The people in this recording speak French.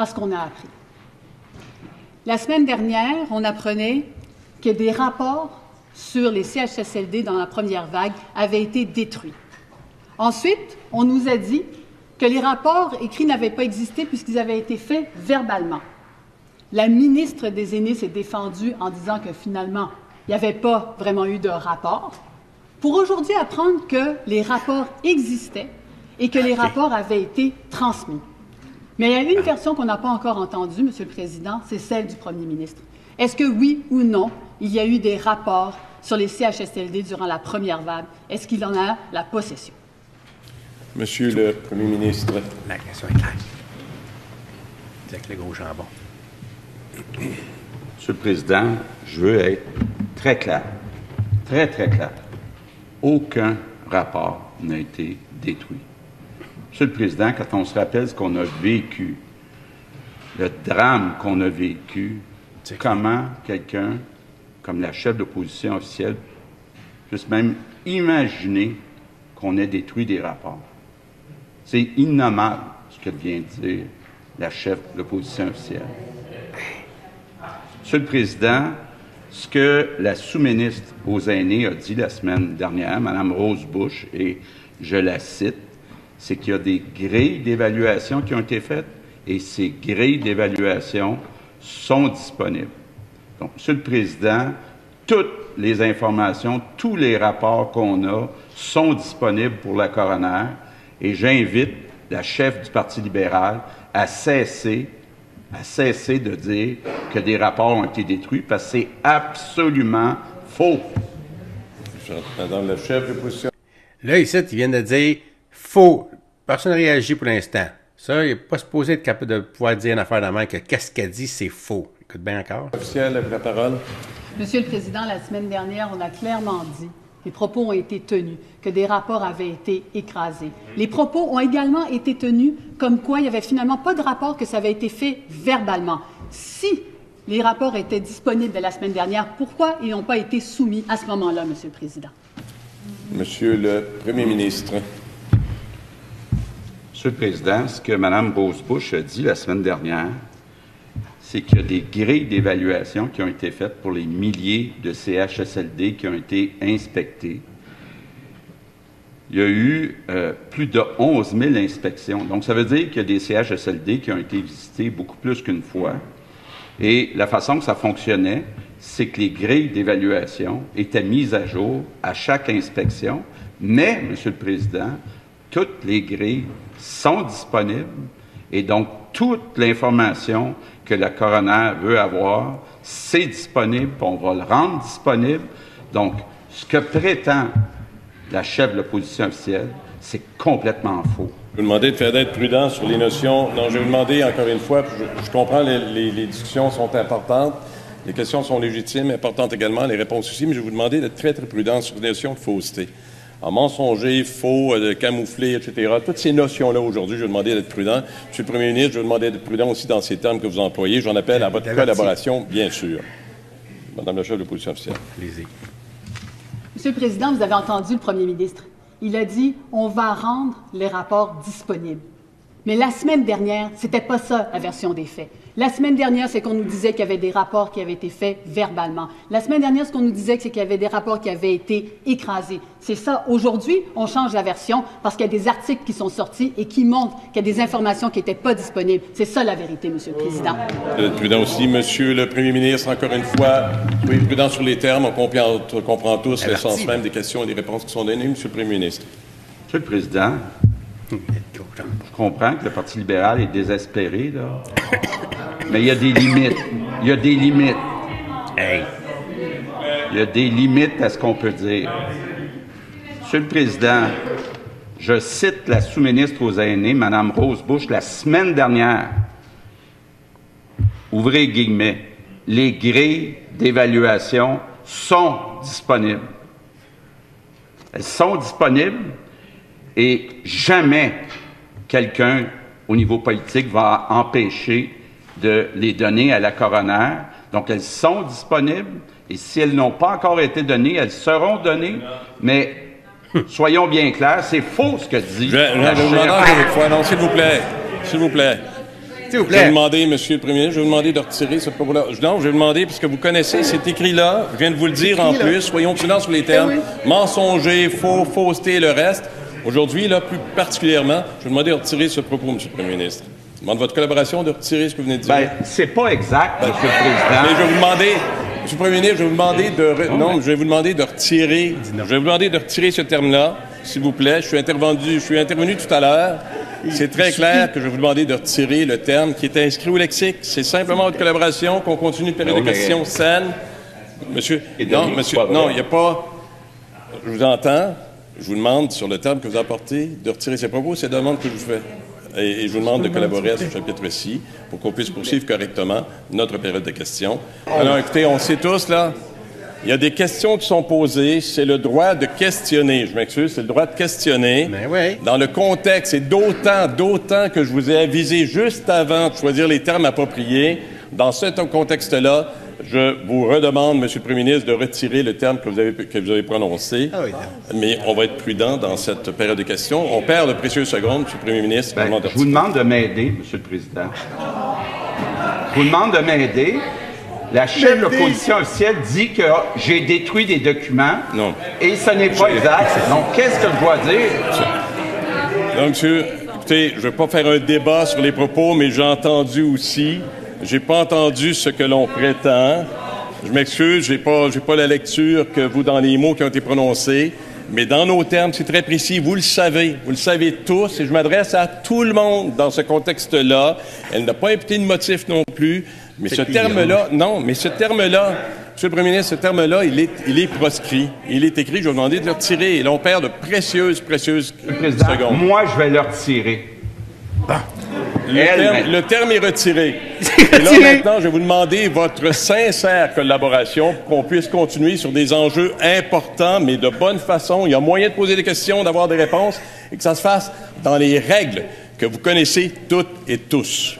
parce qu'on a appris. La semaine dernière, on apprenait que des rapports sur les CHSLD dans la première vague avaient été détruits. Ensuite, on nous a dit que les rapports écrits n'avaient pas existé puisqu'ils avaient été faits verbalement. La ministre des Aînés s'est défendue en disant que finalement, il n'y avait pas vraiment eu de rapport, pour aujourd'hui apprendre que les rapports existaient et que les rapports avaient été transmis. Mais il y a une version qu'on n'a pas encore entendue, Monsieur le Président, c'est celle du Premier ministre. Est-ce que oui ou non, il y a eu des rapports sur les CHSLD durant la première vague? Est-ce qu'il en a la possession? Monsieur le Premier ministre. La question est claire. Avec le gros jambon. Monsieur le Président, je veux être très clair, très, très clair. Aucun rapport n'a été détruit. Monsieur le Président, quand on se rappelle ce qu'on a vécu, le drame qu'on a vécu, comment quelqu'un, comme la chef d'opposition officielle, puisse même imaginer qu'on ait détruit des rapports. C'est innommable ce que vient de dire la chef de l'opposition officielle. Monsieur le Président, ce que la sous-ministre aux Aînés a dit la semaine dernière, Mme Rose Bush, et je la cite, c'est qu'il y a des grilles d'évaluation qui ont été faites et ces grilles d'évaluation sont disponibles. Donc, Monsieur le Président, toutes les informations, tous les rapports qu'on a sont disponibles pour la coroner et j'invite la chef du Parti libéral à cesser de dire que des rapports ont été détruits parce que c'est absolument faux. Madame la chef de l'opposition. Là, ici, ils viennent de dire faux. Personne ne réagit pour l'instant. Ça, il n'est pas supposé être capable de pouvoir dire une affaire de main que qu'est-ce qu'elle dit, c'est faux. Écoute bien encore. Officiel, avec la parole. Monsieur le Président, la semaine dernière, on a clairement dit, les propos ont été tenus, que des rapports avaient été écrasés. Les propos ont également été tenus comme quoi il n'y avait finalement pas de rapport, que ça avait été fait verbalement. Si les rapports étaient disponibles de la semaine dernière, pourquoi ils n'ont pas été soumis à ce moment-là, Monsieur le Président? Monsieur le Premier ministre. Monsieur le Président, ce que Mme Rose Bush a dit la semaine dernière, c'est qu'il y a des grilles d'évaluation qui ont été faites pour les milliers de CHSLD qui ont été inspectés. Il y a eu plus de 11 000 inspections. Donc, ça veut dire qu'il y a des CHSLD qui ont été visités beaucoup plus qu'une fois. Et la façon que ça fonctionnait, c'est que les grilles d'évaluation étaient mises à jour à chaque inspection. Mais, Monsieur le Président, toutes les grilles sont disponibles et donc toute l'information que la coroner veut avoir, c'est disponible, puis on va le rendre disponible. Donc, ce que prétend la chef de l'opposition officielle, c'est complètement faux. Je vais vous demander d'être prudent sur les notions. Non, je vais vous demander encore une fois, je comprends les discussions sont importantes, les questions sont légitimes, importantes également, les réponses aussi, mais je vais vous demander d'être très, très prudent sur les notions de fausseté. En mensonger, faux, camouflé, etc. Toutes ces notions-là, aujourd'hui, je vais demander d'être prudent. Monsieur le Premier ministre, je vais demander d'être prudent aussi dans ces termes que vous employez. J'en appelle à votre collaboration, bien sûr. Madame la chef de l'opposition officielle. Allez-y. Monsieur le Président, vous avez entendu le Premier ministre. Il a dit « on va rendre les rapports disponibles ». Mais la semaine dernière, c'était pas ça la version des faits. La semaine dernière, c'est qu'on nous disait qu'il y avait des rapports qui avaient été faits verbalement. La semaine dernière, ce qu'on nous disait, c'est qu'il y avait des rapports qui avaient été écrasés. C'est ça. Aujourd'hui, on change la version parce qu'il y a des articles qui sont sortis et qui montrent qu'il y a des informations qui n'étaient pas disponibles. C'est ça la vérité, Monsieur le Président. Prudent aussi, Monsieur le Premier ministre, encore une fois. Oui, prudent sur les termes. On comprend tous le sens même des questions et des réponses qui sont données, Monsieur le Premier ministre. Monsieur le Président, je comprends que le Parti libéral est désespéré, là. Mais il y a des limites. Il y a des limites. Hey. Il y a des limites à ce qu'on peut dire. Monsieur le Président, je cite la sous-ministre aux Aînés, Mme Rose Bush, la semaine dernière. Ouvrez guillemets. Les grilles d'évaluation sont disponibles. Elles sont disponibles et jamais quelqu'un au niveau politique va empêcher de les donner à la coroner. Donc, elles sont disponibles et si elles n'ont pas encore été données, elles seront données. Mais soyons bien clairs, c'est faux ce que dit. Je vais vous demander encore une fois. Non, s'il vous plaît. S'il vous plaît. S'il vous Je vais vous plaît. demander, Monsieur le Premier ministre, je vais vous demander de retirer ce propos-là. Non, je vais vous demander, puisque vous connaissez, c'est écrit là, je viens de vous le dire en plus, soyons prudents sur les termes, mensonger, faux, fausseté, le reste. Aujourd'hui, là, plus particulièrement, je vais vous demander de retirer ce propos, Monsieur le Premier ministre. Je demande votre collaboration de retirer ce que vous venez de dire. Ben, c'est pas exact, Monsieur le Président. Mais je vais vous demander, Monsieur le Premier ministre, je vais vous demander non, je vais vous demander de retirer, je vais vous demander de retirer ce terme-là, s'il vous plaît. Je suis intervenu tout à l'heure. C'est très clair que je vais vous demander de retirer le terme qui est inscrit au lexique. C'est simplement votre collaboration, qu'on continue de période de questions saine. Monsieur, non, il n'y a pas... Je vous entends. Je vous demande, sur le terme que vous apportez, de retirer ces propos. C'est la demande que je vous fais. Et je vous demande de collaborer à ce chapitre-ci pour qu'on puisse poursuivre correctement notre période de questions. Alors, écoutez, on sait tous, là, il y a des questions qui sont posées. C'est le droit de questionner. Je m'excuse, c'est le droit de questionner. Ben oui. Dans le contexte, et d'autant que je vous ai avisé juste avant de choisir les termes appropriés. Dans ce contexte-là, je vous redemande, Monsieur le Premier ministre, de retirer le terme que vous avez prononcé. Ah oui, mais on va être prudent dans cette période de questions. On perd de précieuses secondes, Monsieur le Premier ministre. Ben, je vous demande de m'aider, Monsieur le Président. Je vous demande de m'aider. La chef de l'opposition officielle dit que j'ai détruit des documents. Non. Et ce n'est pas exact. Donc, qu'est-ce que je dois dire? Donc, monsieur, écoutez, je ne vais pas faire un débat sur les propos, mais j'ai entendu aussi. J'ai pas entendu ce que l'on prétend. Je m'excuse, j'ai pas la lecture que vous dans les mots qui ont été prononcés. Mais dans nos termes, c'est très précis. Vous le savez tous, et je m'adresse à tout le monde dans ce contexte-là. Elle n'a pas imputé de motif non plus. Mais ce terme-là, Monsieur le Premier ministre, ce terme-là, il est proscrit. Il est écrit, je vais vous demander de le retirer. Et là, on perd de précieuses secondes. Moi, je vais le retirer. Le terme est retiré. Et là, maintenant, je vais vous demander votre sincère collaboration pour qu'on puisse continuer sur des enjeux importants, mais de bonne façon. Il y a moyen de poser des questions, d'avoir des réponses, et que ça se fasse dans les règles que vous connaissez toutes et tous.